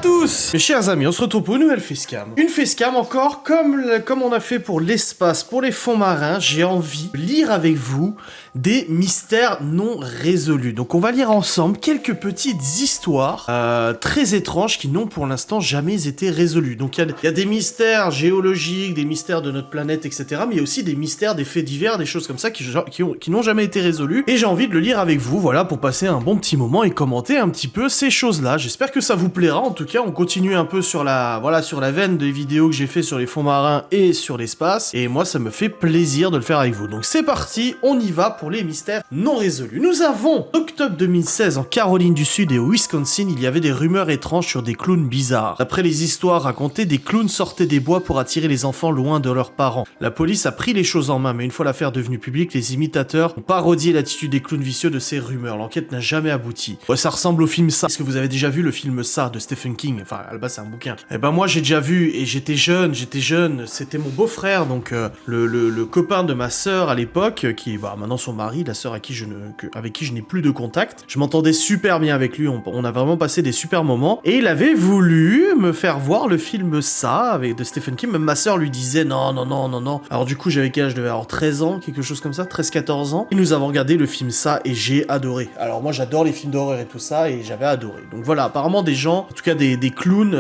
tous. Mes chers amis, on se retrouve pour une nouvelle facecam. Une facecam encore, comme on a fait pour l'espace, pour les fonds marins, j'ai envie de lire avec vous des mystères non résolus. Donc on va lire ensemble quelques petites histoires très étranges qui n'ont pour l'instant jamais été résolues. Donc il y a des mystères géologiques, des mystères de notre planète, etc. Mais il y a aussi des mystères, des faits divers, des choses comme ça qui n'ont jamais été résolus. Et j'ai envie de le lire avec vous, voilà, pour passer un bon petit moment et commenter un petit peu ces choses-là. J'espère que ça vous plaira. En tout cas, on continue un peu sur la veine des vidéos que j'ai fait sur les fonds marins et sur l'espace. Et moi, ça me fait plaisir de le faire avec vous. Donc c'est parti, on y va pour les mystères non résolus. Nous avons, en octobre 2016, en Caroline du Sud et au Wisconsin, il y avait des rumeurs étranges sur des clowns bizarres. D'après les histoires racontées, des clowns sortaient des bois pour attirer les enfants loin de leurs parents. La police a pris les choses en main, mais une fois l'affaire devenue publique, les imitateurs ont parodié l'attitude des clowns vicieux de ces rumeurs. L'enquête n'a jamais abouti. Ouais, ça ressemble au film Ça. Est-ce que vous avez déjà vu le film Ça de Stephen King? Enfin, à la base, c'est un bouquin. Eh ben moi, j'ai déjà vu, et j'étais jeune, c'était mon beau-frère, donc le copain de ma sœur à l'époque, qui est maintenant son mari, la sœur avec qui je n'ai plus de contact. Je m'entendais super bien avec lui, on a vraiment passé des super moments, et il avait voulu me faire voir le film Ça, de Stephen King. Même ma sœur lui disait non. Alors du coup, j'avais quel âge? Je devais avoir 13 ans, quelque chose comme ça, 13-14 ans. Et nous avons regardé le film Ça, et j'ai adoré. Alors moi, j'adore les films d'horreur et tout ça, et j'avais adoré. Donc voilà, apparemment des gens, en tout cas des clowns,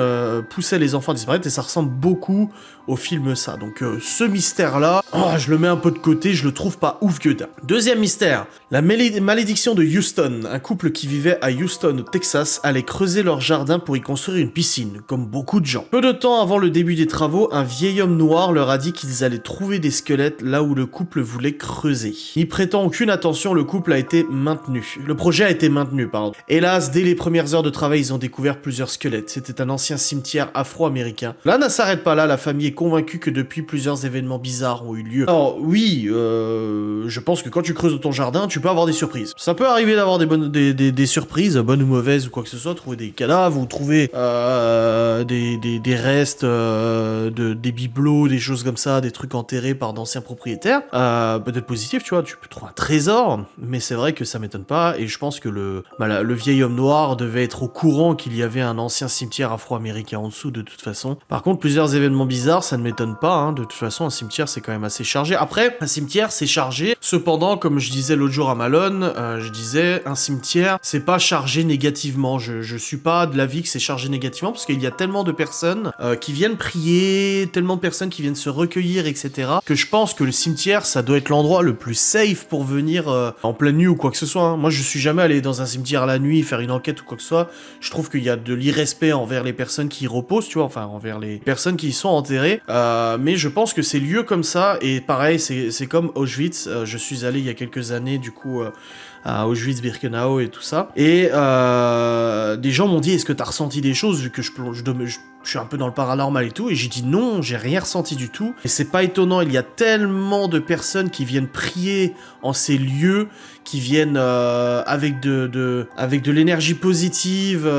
poussaient les enfants à disparaître, et ça ressemble beaucoup au film Ça. Donc ce mystère-là, je le mets un peu de côté, je le trouve pas ouf que d'un. Deuxième mystère, la malédiction de Houston. Un couple qui vivait à Houston, au Texas, allait creuser leur jardin pour y construire une piscine, comme beaucoup de gens. Peu de temps avant le début des travaux, un vieil homme noir leur a dit qu'ils allaient trouver des squelettes là où le couple voulait creuser. N'y prêtant aucune attention, le couple a été maintenu. Le projet a été maintenu, pardon. Hélas, dès les premières heures de travail, ils ont découvert plusieurs squelettes. C'était un ancien cimetière afro-américain. Là, ne s'arrête pas là, la famille est convaincue que depuis, plusieurs événements bizarres ont eu lieu. Alors, oui, je pense que quand tu creuses ton jardin, tu peux avoir des surprises. Ça peut arriver d'avoir des surprises, bonnes ou mauvaises ou quoi que ce soit, trouver des cadavres ou trouver des restes, des bibelots, des choses comme ça, des trucs enterrés par d'anciens propriétaires. Peut-être positif, tu vois, tu peux trouver un trésor, mais c'est vrai que ça m'étonne pas, et je pense que le vieil homme noir devait être au courant qu'il y avait un ancien cimetière afro-américain en dessous de toute façon. Par contre, plusieurs événements bizarres, ça ne m'étonne pas, hein. De toute façon, un cimetière c'est quand même assez chargé. Après, un cimetière c'est chargé, cependant, comme je disais l'autre jour à Malone, je disais, un cimetière c'est pas chargé négativement. Je suis pas de l'avis que c'est chargé négativement, parce qu'il y a tellement de personnes qui viennent prier, tellement de personnes qui viennent se recueillir, etc., que je pense que le cimetière ça doit être l'endroit le plus safe pour venir en pleine nuit ou quoi que ce soit, hein. Moi je suis jamais allé dans un cimetière la nuit faire une enquête ou quoi que ce soit. Je trouve qu'il y a de l'irrespect envers les personnes qui y reposent, tu vois, enfin envers les personnes qui y sont enterrées, mais je pense que ces lieux comme ça, et pareil c'est comme Auschwitz, je suis allé il y a quelques années du coup à Auschwitz-Birkenau et tout ça, et des gens m'ont dit est-ce que t'as ressenti des choses, vu que je suis un peu dans le paranormal et tout, et j'ai dit non, j'ai rien ressenti du tout, et c'est pas étonnant, il y a tellement de personnes qui viennent prier en ces lieux, qui viennent avec de l'énergie positive,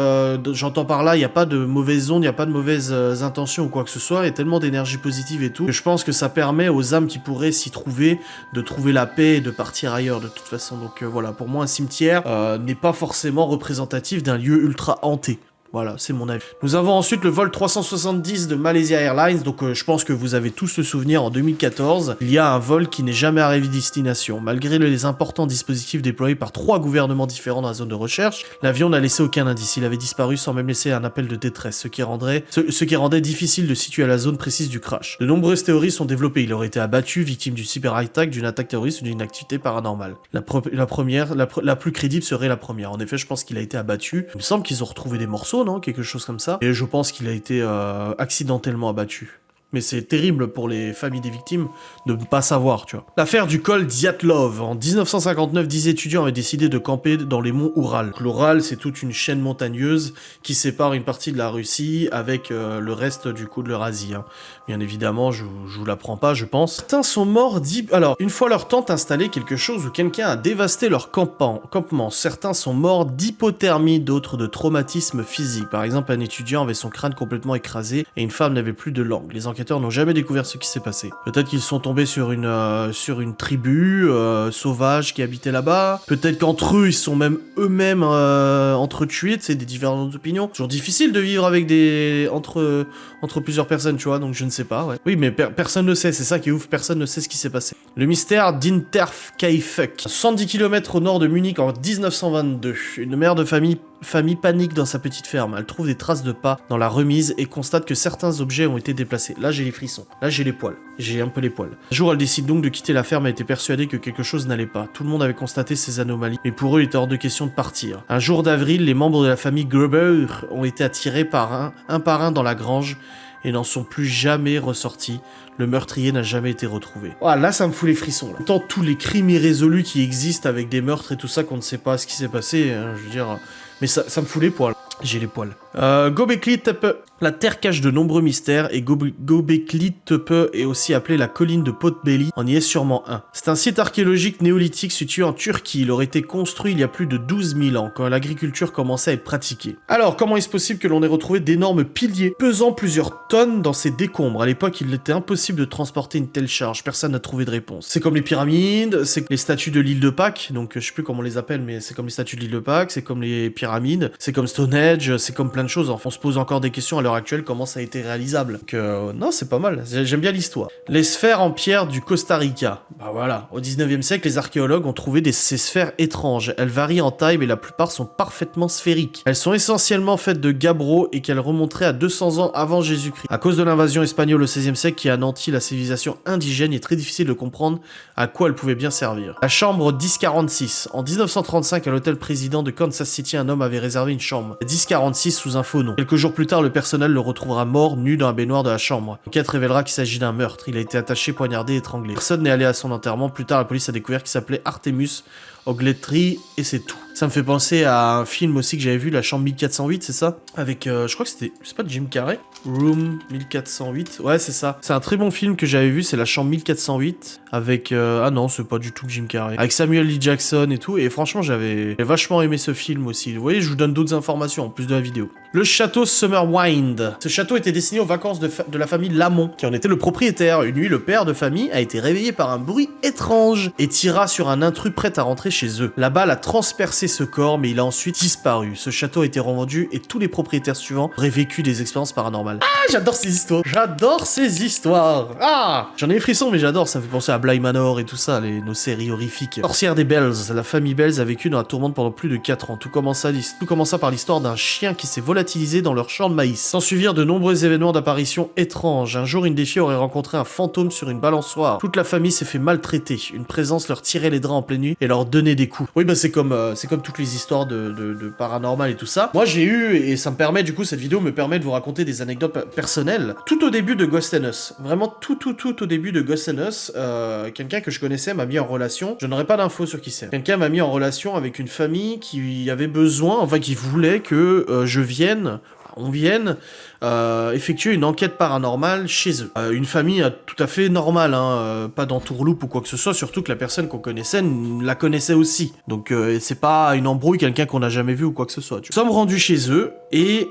j'entends par là, il n'y a pas de mauvaises ondes, il n'y a pas de mauvaises intentions ou quoi que ce soit, et tellement d'énergie positive et tout, que je pense que ça permet aux âmes qui pourraient s'y trouver, de trouver la paix et de partir ailleurs de toute façon. Donc voilà, pour moi un cimetière n'est pas forcément représentatif d'un lieu ultra hanté. Voilà, c'est mon avis. Nous avons ensuite le vol 370 de Malaysia Airlines, donc je pense que vous avez tous le souvenir, en 2014, il y a un vol qui n'est jamais arrivé à destination. Malgré les importants dispositifs déployés par 3 gouvernements différents dans la zone de recherche, l'avion n'a laissé aucun indice, il avait disparu sans même laisser un appel de détresse, ce qui rendait difficile de situer la zone précise du crash. De nombreuses théories sont développées, il aurait été abattu, victime d'une cyberattaque, d'une attaque terroriste ou d'une activité paranormale. La plus crédible serait la première. En effet, je pense qu'il a été abattu. Il me semble qu'ils ont retrouvé des morceaux, non, quelque chose comme ça, et je pense qu'il a été accidentellement abattu. Mais c'est terrible pour les familles des victimes de ne pas savoir, tu vois. L'affaire du col Dyatlov. En 1959, 10 étudiants avaient décidé de camper dans les monts Oural. L'Oural, c'est toute une chaîne montagneuse qui sépare une partie de la Russie avec le reste du coup de l'Eurasie, hein. Bien évidemment, je vous l'apprends pas, je pense. Certains sont morts Alors, une fois leur tente installée, quelque chose ou quelqu'un a dévasté leur campement. Certains sont morts d'hypothermie, d'autres de traumatisme physique. Par exemple, un étudiant avait son crâne complètement écrasé et une femme n'avait plus de langue. Les enquêteurs enquêteurs n'ont jamais découvert ce qui s'est passé. Peut-être qu'ils sont tombés sur une tribu sauvage qui habitait là-bas. Peut-être qu'entre eux, ils sont même eux-mêmes entretués, tu sais, des différentes opinions. Toujours difficile de vivre avec entre plusieurs personnes, tu vois, donc je ne sais pas, ouais. Oui, mais personne ne sait, c'est ça qui est ouf, personne ne sait ce qui s'est passé. Le mystère d'Interkaifeck. 70 km au nord de Munich en 1922. Une mère de famille panique dans sa petite ferme. Elle trouve des traces de pas dans la remise et constate que certains objets ont été déplacés. Là, j'ai les frissons. Là, j'ai les poils. J'ai un peu les poils. Un jour, elle décide donc de quitter la ferme et était persuadée que quelque chose n'allait pas. Tout le monde avait constaté ces anomalies, mais pour eux, il était hors de question de partir. Un jour d'avril, les membres de la famille Gruber ont été attirés par un dans la grange et n'en sont plus jamais ressortis. Le meurtrier n'a jamais été retrouvé. Ah, là, ça me fout les frissons. Là. Tant tous les crimes irrésolus qui existent avec des meurtres et tout ça qu'on ne sait pas ce qui s'est passé, hein, je veux dire... Mais ça me fout les poils. J'ai les poils. Göbekli Tepe. La Terre cache de nombreux mystères et Göbekli Tepe est aussi appelée la colline de Potbelly, en y est sûrement un. C'est un site archéologique néolithique situé en Turquie. Il aurait été construit il y a plus de 12 000 ans, quand l'agriculture commençait à être pratiquée. Alors, comment est-ce possible que l'on ait retrouvé d'énormes piliers pesant plusieurs tonnes dans ces décombres? À l'époque, il était impossible de transporter une telle charge. Personne n'a trouvé de réponse. C'est comme les pyramides, c'est les statues de l'île de Pâques, donc je sais plus comment on les appelle, mais c'est comme les statues de l'île de Pâques, c'est comme les pyramides, c'est comme Stonehenge, c'est comme plein de choses. Enfin, on se pose encore des questions à l'heure actuelle, comment ça a été réalisable. Donc, non, c'est pas mal. J'aime bien l'histoire. Les sphères en pierre du Costa Rica. Bah voilà. Au 19e siècle, les archéologues ont trouvé ces sphères étranges. Elles varient en taille, mais la plupart sont parfaitement sphériques. Elles sont essentiellement faites de gabbro et qu'elles remonteraient à 200 ans avant Jésus-Christ. À cause de l'invasion espagnole au 16e siècle qui a anéanti la civilisation indigène, il est très difficile de comprendre à quoi elles pouvaient bien servir. La chambre 1046. En 1935, à l'hôtel président de Kansas City, un homme avait réservé une chambre. 1046 sous un faux nom. Quelques jours plus tard, le personnel le retrouvera mort, nu dans la baignoire de la chambre. L'enquête révélera qu'il s'agit d'un meurtre. Il a été attaché, poignardé, étranglé. Personne n'est allé à son enterrement. Plus tard, la police a découvert qu'il s'appelait Artemus Ogletree et c'est tout. Ça me fait penser à un film aussi que j'avais vu, La Chambre 1408, c'est ça? Avec, je crois que c'est pas Jim Carrey? Room 1408, ouais c'est ça. C'est un très bon film que j'avais vu, c'est La Chambre 1408, avec, ah non, c'est pas du tout Jim Carrey. Avec Samuel L. Jackson et tout, et franchement j'avais vachement aimé ce film aussi. Vous voyez, je vous donne d'autres informations en plus de la vidéo. Le château Summerwind. Ce château était destiné aux vacances de la famille Lamont, qui en était le propriétaire. Une nuit, le père de famille a été réveillé par un bruit étrange et tira sur un intrus prêt à rentrer chez eux. La balle a transpercé ce corps, mais il a ensuite disparu. Ce château a été revendu et tous les propriétaires suivants auraient vécu des expériences paranormales. Ah, j'adore ces histoires. J'adore ces histoires. Ah, j'en ai les frissons, mais j'adore. Ça me fait penser à Bly Manor et tout ça, nos séries horrifiques. Sorcière des Bells. La famille Bells a vécu dans la tourmente pendant plus de 4 ans. Tout commença par l'histoire d'un chien qui s'est volatilisé dans leur champ de maïs. S'en suivirent de nombreux événements d'apparition étranges. Un jour, une des filles aurait rencontré un fantôme sur une balançoire. Toute la famille s'est fait maltraiter. Une présence leur tirait les draps en pleine nuit et leur donnait des coups. Oui, bah c'est comme toutes les histoires de paranormal et tout ça. Moi, j'ai eu, et ça me permet, du coup, cette vidéo me permet de vous raconter des anecdotes personnelles. Tout au début de Ghost and Us, vraiment tout au début de Ghost and Us, quelqu'un que je connaissais m'a mis en relation. Je n'aurai pas d'infos sur qui c'est. Quelqu'un m'a mis en relation avec une famille qui avait besoin, enfin qui voulait que on vienne effectuer une enquête paranormale chez eux. Une famille tout à fait normale, hein, pas d'entourloupe ou quoi que ce soit, surtout que la personne qu'on connaissait la connaissait aussi. Donc c'est pas une embrouille, quelqu'un qu'on n'a jamais vu ou quoi que ce soit. Nous sommes rendus chez eux et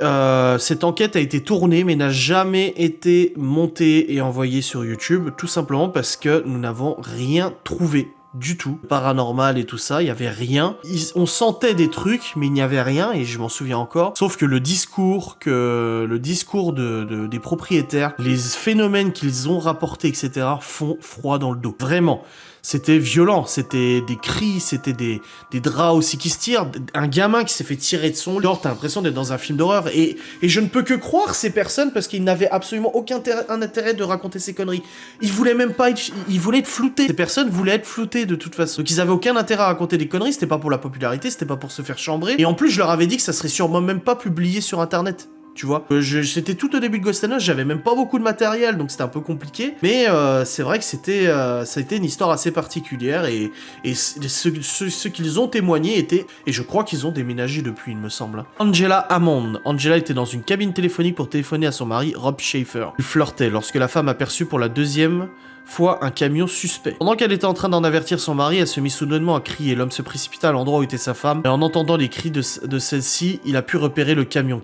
cette enquête a été tournée mais n'a jamais été montée et envoyée sur YouTube, tout simplement parce que nous n'avons rien trouvé. Du tout, paranormal et tout ça, il y avait rien. On sentait des trucs, mais il n'y avait rien, et je m'en souviens encore. Sauf que le discours des propriétaires, les phénomènes qu'ils ont rapportés, etc., font froid dans le dos. Vraiment. C'était violent, c'était des cris, c'était des draps aussi qui se tirent, un gamin qui s'est fait tirer de son lit. Genre, t'as l'impression d'être dans un film d'horreur, et je ne peux que croire ces personnes parce qu'ils n'avaient absolument aucun intérêt de raconter ces conneries. Ils voulaient même pas ils voulaient être floutés. Ces personnes voulaient être floutées de toute façon. Donc ils avaient aucun intérêt à raconter des conneries, c'était pas pour la popularité, c'était pas pour se faire chambrer. Et en plus, je leur avais dit que ça serait sûrement même pas publié sur internet. Tu vois, c'était tout au début de Ghost and Us, j'avais même pas beaucoup de matériel, donc c'était un peu compliqué. Mais c'est vrai que ça a été une histoire assez particulière et ce qu'ils ont témoigné était, et je crois qu'ils ont déménagé depuis, il me semble. Angela Hammond. Angela était dans une cabine téléphonique pour téléphoner à son mari, Rob Schaefer. Il flirtait lorsque la femme aperçut pour la deuxième fois un camion suspect. Pendant qu'elle était en train d'en avertir son mari, elle se mit soudainement à crier. L'homme se précipita à l'endroit où était sa femme, et en entendant les cris de celle-ci, il a pu repérer le camion,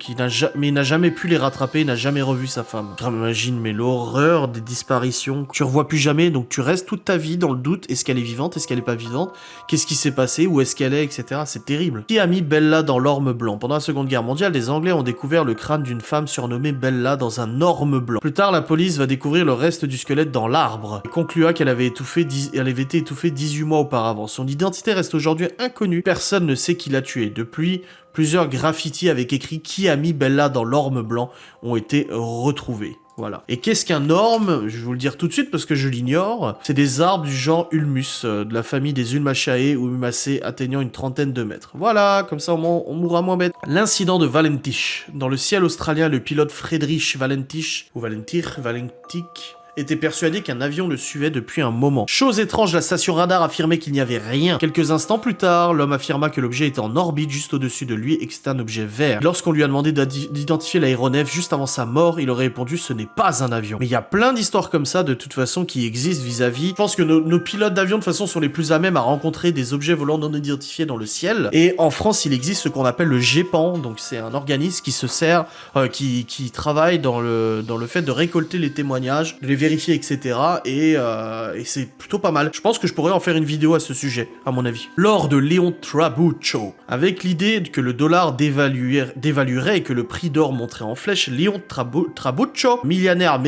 mais il n'a jamais pu les rattraper, il n'a jamais revu sa femme. J'imagine, mais l'horreur des disparitions. Tu revois plus jamais, donc tu restes toute ta vie dans le doute. Est-ce qu'elle est vivante? Est-ce qu'elle est pas vivante? Qu'est-ce qui s'est passé? Où est-ce qu'elle est? Etc. C'est terrible. Qui a mis Bella dans l'orme blanc? Pendant la Seconde Guerre mondiale, les Anglais ont découvert le crâne d'une femme surnommée Bella dans un orme blanc. Plus tard, la police va découvrir le reste du squelette dans l'arbre et conclua qu'elle avait été étouffée 18 mois auparavant. Son identité reste aujourd'hui inconnue. Personne ne sait qui l'a tuée. Depuis, plusieurs graffitis avec écrit qui a mis Bella dans l'orme blanc ont été retrouvés. Voilà. Et qu'est-ce qu'un orme? Je vais vous le dire tout de suite parce que je l'ignore. C'est des arbres du genre Ulmus, de la famille des Ulmaceae ou Ulmacées atteignant une trentaine de mètres. Voilà, comme ça on mourra moins bête. L'incident de Valentich. Dans le ciel australien, le pilote Friedrich Valentich, ou Valentich, était persuadé qu'un avion le suivait depuis un moment. Chose étrange, la station radar affirmait qu'il n'y avait rien. Quelques instants plus tard, l'homme affirma que l'objet était en orbite juste au-dessus de lui et que c'était un objet vert. Lorsqu'on lui a demandé d'identifier l'aéronef juste avant sa mort, il aurait répondu « ce n'est pas un avion ». Mais il y a plein d'histoires comme ça, de toute façon, qui existent vis-à-vis. Je pense que nos pilotes d'avion, de toute façon, sont les plus à même à rencontrer des objets volants non identifiés dans le ciel. Et en France, il existe ce qu'on appelle le GEPAN, donc c'est un organisme qui se sert, qui travaille dans le fait de récolter les témoignages, de les vérifier, etc. Et c'est plutôt pas mal. Je pense que je pourrais en faire une vidéo à ce sujet, à mon avis. L'or de Léon Trabuccio. Avec l'idée que le dollar dévaluerait et que le prix d'or monterait en flèche, Léon Trabuccio, un millionnaire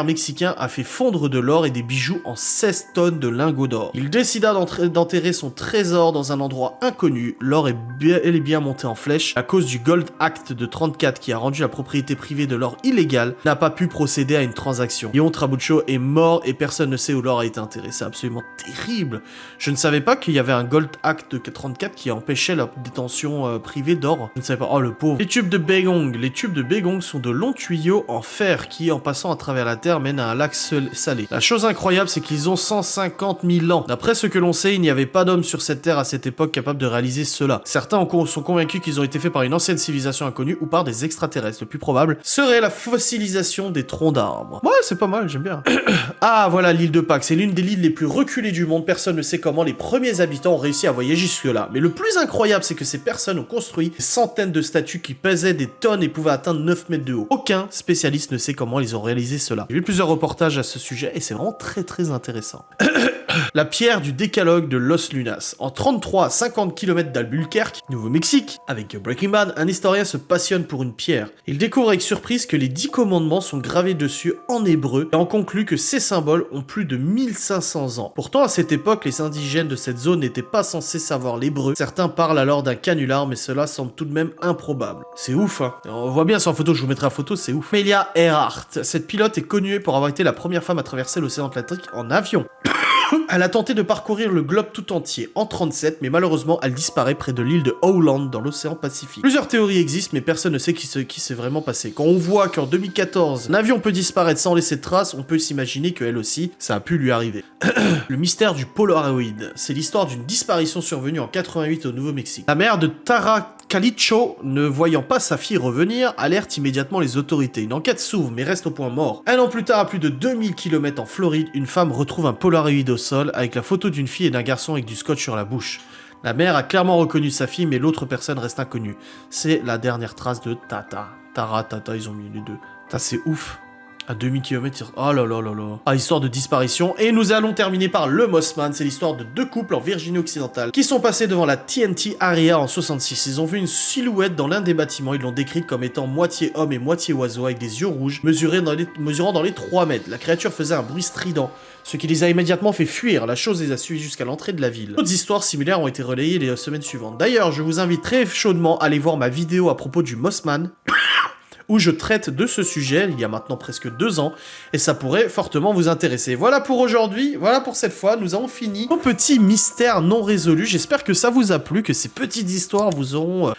mexicain, a fait fondre de l'or et des bijoux en 16 tonnes de lingots d'or. Il décida d'enterrer son trésor dans un endroit inconnu. L'or est bel et bien monté en flèche à cause du Gold Act de 34 qui a rendu la propriété privée de l'or illégale, n'a pas pu procéder à une transaction. Léon Trabuccio est mort et personne ne sait où l'or a été enterré. C'est absolument terrible. Je ne savais pas qu'il y avait un Gold Act de 34 qui empêchait la détention privée d'or. Je ne savais pas. Oh, le pauvre. Les tubes de Begong. Les tubes de Begong sont de longs tuyaux en fer qui, en passant à travers la terre, mènent à un lac salé. La chose incroyable, c'est qu'ils ont 150 000 ans. D'après ce que l'on sait, il n'y avait pas d'homme sur cette terre à cette époque capable de réaliser cela. Certains sont convaincus qu'ils ont été faits par une ancienne civilisation inconnue ou par des extraterrestres. Le plus probable serait la fossilisation des troncs d'arbres. Ouais, c'est pas mal, j'aime bien. Ah, voilà l'île de Pâques. C'est l'une des îles les plus reculées du monde. Personne ne sait comment les premiers habitants ont réussi à voyager jusque-là. Mais le plus incroyable, c'est que ces personnes ont construit des centaines de statues qui pesaient des tonnes et pouvaient atteindre 9 mètres de haut. Aucun spécialiste ne sait comment ils ont réalisé cela. J'ai vu plusieurs reportages à ce sujet et c'est vraiment très très intéressant. La pierre du décalogue de Los Lunas. En 33 à 50 km d'Albuquerque, Nouveau-Mexique, avec Breaking Bad, un historien se passionne pour une pierre. Il découvre avec surprise que les 10 commandements sont gravés dessus en hébreu et en conclut que ces symboles ont plus de 1500 ans. Pourtant, à cette époque, les indigènes de cette zone n'étaient pas censés savoir l'hébreu. Certains parlent alors d'un canular, mais cela semble tout de même improbable. C'est ouf, hein. On voit bien sur la photo, je vous mettrai la photo, c'est ouf. Amelia Earhart. Cette pilote est connue pour avoir été la première femme à traverser l'océan Atlantique en avion. Elle a tenté de parcourir le globe tout entier en 37, mais malheureusement, elle disparaît près de l'île de Howland dans l'océan Pacifique. Plusieurs théories existent, mais personne ne sait qui s'est vraiment passé. Quand on voit qu'en 2014, un avion peut disparaître sans laisser de traces, on peut s'imaginer qu'elle aussi, ça a pu lui arriver. Le mystère du Polaroid. C'est l'histoire d'une disparition survenue en 88 au Nouveau-Mexique. La mère de Tara Calicho, ne voyant pas sa fille revenir, alerte immédiatement les autorités. Une enquête s'ouvre, mais reste au point mort. Un an plus tard, à plus de 2000 km en Floride, une femme retrouve un Polaroid au sol avec la photo d'une fille et d'un garçon avec du scotch sur la bouche. La mère a clairement reconnu sa fille, mais l'autre personne reste inconnue. C'est la dernière trace de Tata. Tata, ils ont mis les deux. Ça, c'est ouf. À 2000 km, oh là là là là. Ah, histoire de disparition. Et nous allons terminer par le Mossman. C'est l'histoire de deux couples en Virginie occidentale qui sont passés devant la TNT Area en 66. Ils ont vu une silhouette dans l'un des bâtiments. Ils l'ont décrite comme étant moitié homme et moitié oiseau avec des yeux rouges mesurant dans les 3 mètres. La créature faisait un bruit strident, ce qui les a immédiatement fait fuir. La chose les a suivis jusqu'à l'entrée de la ville. D'autres histoires similaires ont été relayées les semaines suivantes. D'ailleurs, je vous invite très chaudement à aller voir ma vidéo à propos du Mossman. Où je traite de ce sujet, il y a maintenant presque 2 ans, et ça pourrait fortement vous intéresser. Voilà pour aujourd'hui, voilà pour cette fois, nous avons fini nos petits mystères non résolus. J'espère que ça vous a plu, que ces petites histoires vous auront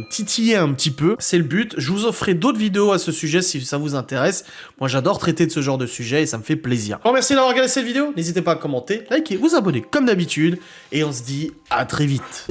titillé un petit peu. C'est le but, je vous offrirai d'autres vidéos à ce sujet si ça vous intéresse. Moi j'adore traiter de ce genre de sujet et ça me fait plaisir. Bon, merci d'avoir regardé cette vidéo, n'hésitez pas à commenter, liker, vous abonner comme d'habitude, et on se dit à très vite.